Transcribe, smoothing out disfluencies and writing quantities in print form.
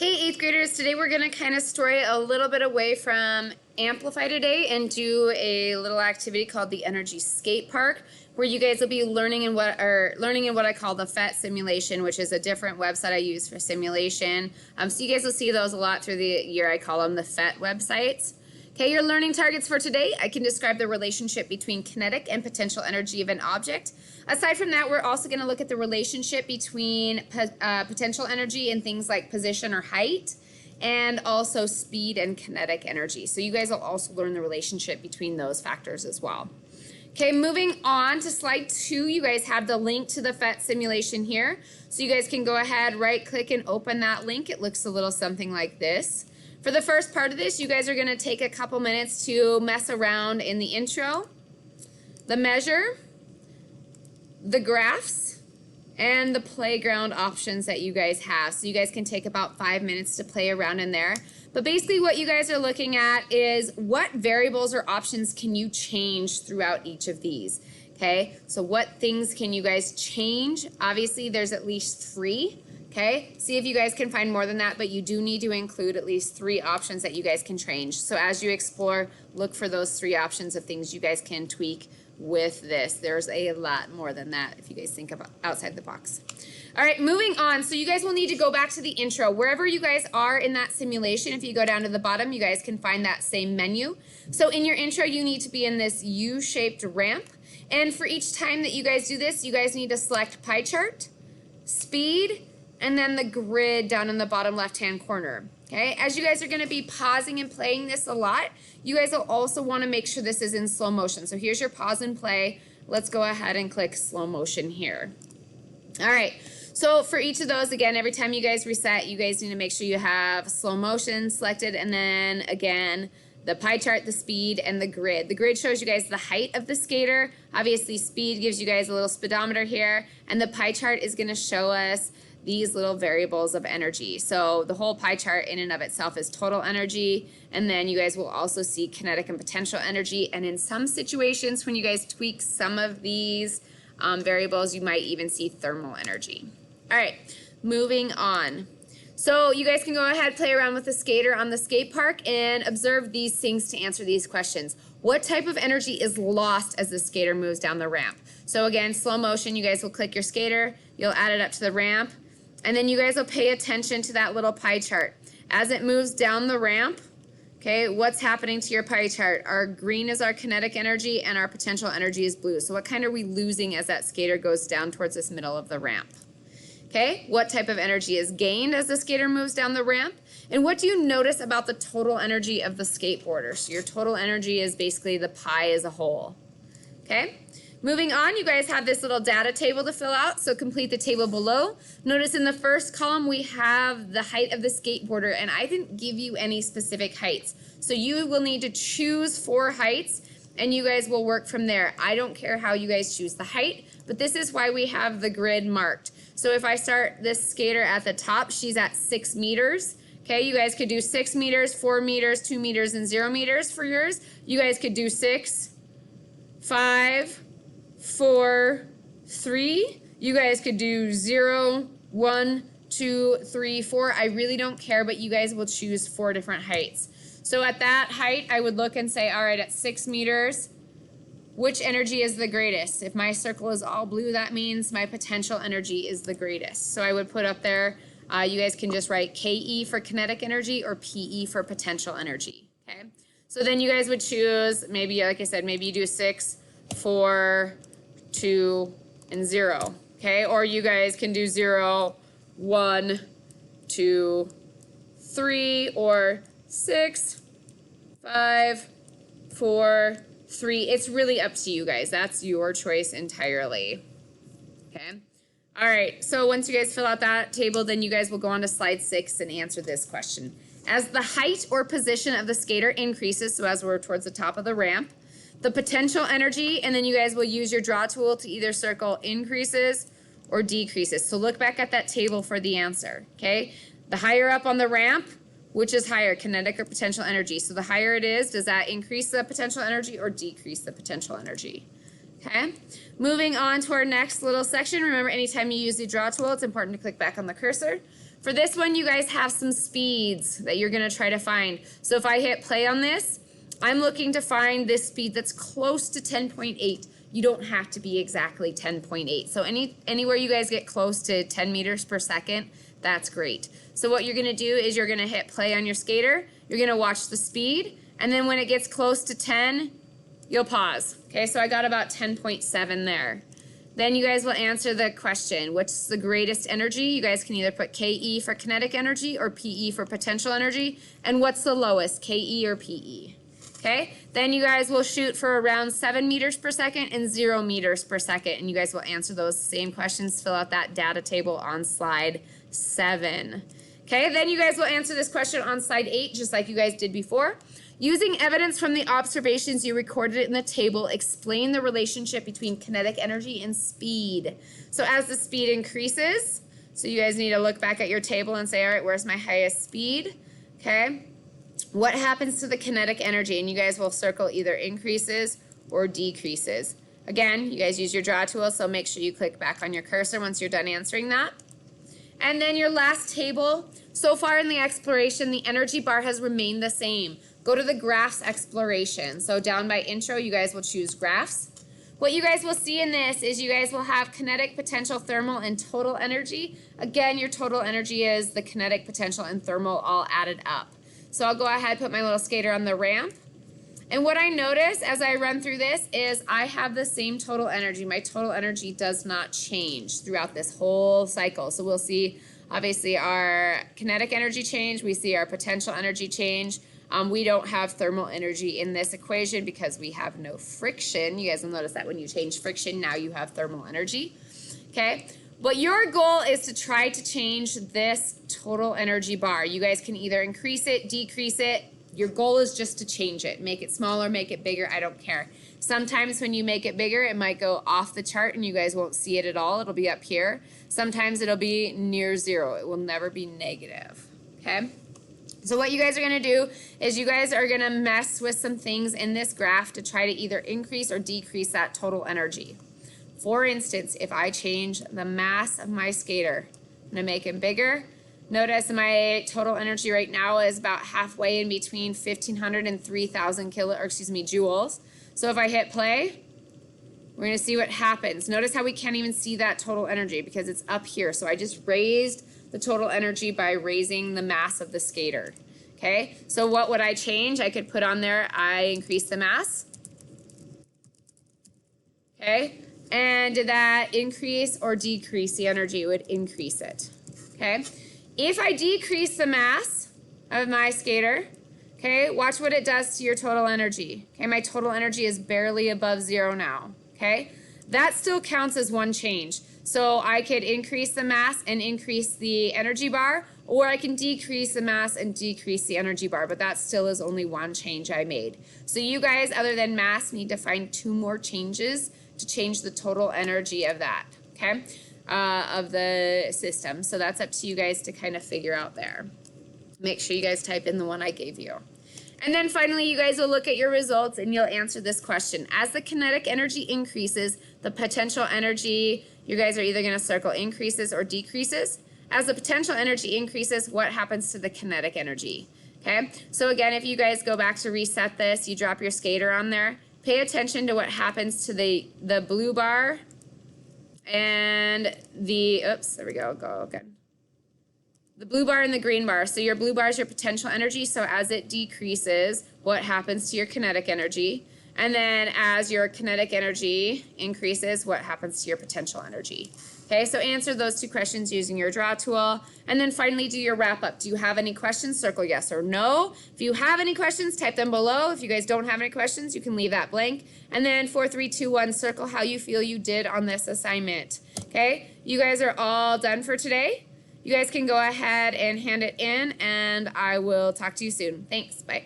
Hey, 8th graders, today we're going to kind of stray a little bit away from Amplify today and do a little activity called the Energy Skate Park, where you guys will be learning in what I call the pHet simulation, which is a different website I use for simulation. So you guys will see those a lot through the year. I call them the pHet websites. Okay, your learning targets for today. I can describe the relationship between kinetic and potential energy of an object. Aside from that, we're also going to look at the relationship between potential energy and things like position or height, and also speed and kinetic energy. So you guys will also learn the relationship between those factors as well. Okay, moving on to slide 2, you guys have the link to the pHet simulation here. So you guys can go ahead, right click and open that link. It looks a little something like this. For the first part of this, you guys are going to take a couple minutes to mess around in the intro, the measure, the graphs, and the playground options that you guys have. So you guys can take about 5 minutes to play around in there. But basically what you guys are looking at is what variables or options can you change throughout each of these. Okay, so what things can you guys change? Obviously there's at least 3. Okay, see if you guys can find more than that, but you do need to include at least 3 options that you guys can change. So as you explore, look for those 3 options of things you guys can tweak with this. There's a lot more than that if you guys think about outside the box. All right, moving on. So you guys will need to go back to the intro. Wherever you guys are in that simulation, if you go down to the bottom, you guys can find that same menu. So in your intro, you need to be in this U-shaped ramp. And for each time that you guys do this, you guys need to select pie chart, speed, and then the grid down in the bottom left-hand corner. Okay, as you guys are going to be pausing and playing this a lot, you guys will also want to make sure this is in slow motion. So here's your pause and play. Let's go ahead and click slow motion here. All right, so for each of those, again, every time you guys reset, you guys need to make sure you have slow motion selected, and then again, the pie chart, the speed, and the grid. The grid shows you guys the height of the skater. Obviously, speed gives you guys a little speedometer here, and the pie chart is going to show us these little variables of energy. So the whole pie chart in and of itself is total energy, and then you guys will also see kinetic and potential energy, and in some situations when you guys tweak some of these variables, you might even see thermal energy. All right, moving on. So you guys can go ahead, play around with the skater on the skate park and observe these things to answer these questions. What type of energy is lost as the skater moves down the ramp? So again, slow motion, you guys will click your skater, you'll add it up to the ramp, and then you guys will pay attention to that little pie chart. As it moves down the ramp, okay, what's happening to your pie chart? Our green is our kinetic energy and our potential energy is blue. So what kind are we losing as that skater goes down towards this middle of the ramp? Okay, what type of energy is gained as the skater moves down the ramp? And what do you notice about the total energy of the skateboarder? So your total energy is basically the pie as a whole. Okay, moving on, you guys have this little data table to fill out, so complete the table below. Notice in the first column we have the height of the skateboarder, and I didn't give you any specific heights. So you will need to choose 4 heights, and you guys will work from there. I don't care how you guys choose the height, but this is why we have the grid marked. So if I start this skater at the top, she's at 6 meters. Okay, you guys could do 6 meters, 4 meters, 2 meters, and 0 meters for yours. You guys could do 6, 5, 4, 3. You guys could do 0, 1, 2, 3, 4. I really don't care, but you guys will choose 4 different heights. So at that height, I would look and say, all right, at 6 meters, which energy is the greatest? If my circle is all blue, that means my potential energy is the greatest. So I would put up there, you guys can just write KE for kinetic energy or PE for potential energy, okay? So then you guys would choose, maybe, like I said, maybe you do 6, 4, 2, and 0, okay? Or you guys can do 0, 1, 2, 3, or 6, 5, 4, 3. It's really up to you guys. That's your choice entirely. Okay. All right. So once you guys fill out that table, then you guys will go on to slide 6 and answer this question. As the height or position of the skater increases, so as we're towards the top of the ramp, the potential energy, and then you guys will use your draw tool to either circle increases or decreases. So look back at that table for the answer. Okay. The higher up on the ramp, which is higher, kinetic or potential energy? So the higher it is, does that increase the potential energy or decrease the potential energy? Okay, moving on to our next little section. Remember, anytime you use the draw tool, it's important to click back on the cursor. For this one, you guys have some speeds that you're gonna try to find. So if I hit play on this, I'm looking to find this speed that's close to 10.8. You don't have to be exactly 10.8. So anywhere you guys get close to 10 meters per second, that's great. So what you're gonna do is you're gonna hit play on your skater, you're gonna watch the speed, and then when it gets close to 10, you'll pause. Okay, so I got about 10.7 there. Then you guys will answer the question, what's the greatest energy? You guys can either put KE for kinetic energy or PE for potential energy. And what's the lowest, KE or PE? Okay, then you guys will shoot for around 7 meters per second and 0 meters per second. And you guys will answer those same questions, fill out that data table on slide 7. Okay, then you guys will answer this question on slide 8, just like you guys did before. Using evidence from the observations you recorded in the table, explain the relationship between kinetic energy and speed. So as the speed increases, so you guys need to look back at your table and say, all right, where's my highest speed? Okay. What happens to the kinetic energy? And you guys will circle either increases or decreases. Again, you guys use your draw tool, so make sure you click back on your cursor once you're done answering that. And then your last table, so far in the exploration, the energy bar has remained the same. Go to the graphs exploration. So down by intro, you guys will choose graphs. What you guys will see in this is you guys will have kinetic, potential, thermal, and total energy. Again, your total energy is the kinetic, potential, and thermal all added up. So I'll go ahead and put my little skater on the ramp. And what I notice as I run through this is I have the same total energy. My total energy does not change throughout this whole cycle. So we'll see obviously our kinetic energy change. We see our potential energy change. We don't have thermal energy in this equation because we have no friction. You guys will notice that when you change friction, now you have thermal energy. Okay. But your goal is to try to change this total energy bar. You guys can either increase it, decrease it. Your goal is just to change it. Make it smaller, make it bigger, I don't care. Sometimes when you make it bigger, it might go off the chart and you guys won't see it at all. It'll be up here. Sometimes it'll be near zero. It will never be negative, okay? So what you guys are gonna do is you guys are gonna mess with some things in this graph to try to either increase or decrease that total energy. For instance, if I change the mass of my skater, I'm gonna make him bigger. Notice my total energy right now is about halfway in between 1,500 and 3,000 joules. So if I hit play, we're gonna see what happens. Notice how we can't even see that total energy because it's up here. So I just raised the total energy by raising the mass of the skater. Okay, so what would I change? I could put on there, I increase the mass. Okay, and did that increase or decrease the energy? It would increase it. Okay, if I decrease the mass of my skater, okay, watch what it does to your total energy. Okay, my total energy is barely above zero now. Okay, that still counts as one change. So I could increase the mass and increase the energy bar, or I can decrease the mass and decrease the energy bar, but that still is only one change I made. So you guys, other than mass, need to find 2 more changes to change the total energy of that, okay, of the system. So that's up to you guys to kind of figure out there. Make sure you guys type in the one I gave you. And then finally, you guys will look at your results and you'll answer this question. As the kinetic energy increases, the potential energy, you guys are either going to circle increases or decreases. As the potential energy increases, what happens to the kinetic energy? Okay, so again, if you guys go back to reset this, you drop your skater on there, pay attention to what happens to the blue bar and the, oops, there we go, go again. The blue bar and the green bar. So your blue bar is your potential energy. So as it decreases, what happens to your kinetic energy? And then as your kinetic energy increases, what happens to your potential energy? Okay, so answer those 2 questions using your draw tool. And then finally do your wrap up. Do you have any questions? Circle yes or no. If you have any questions, type them below. If you guys don't have any questions, you can leave that blank. And then 4, 3, 2, 1, circle how you feel you did on this assignment. Okay, you guys are all done for today. You guys can go ahead and hand it in, and I will talk to you soon. Thanks. Bye.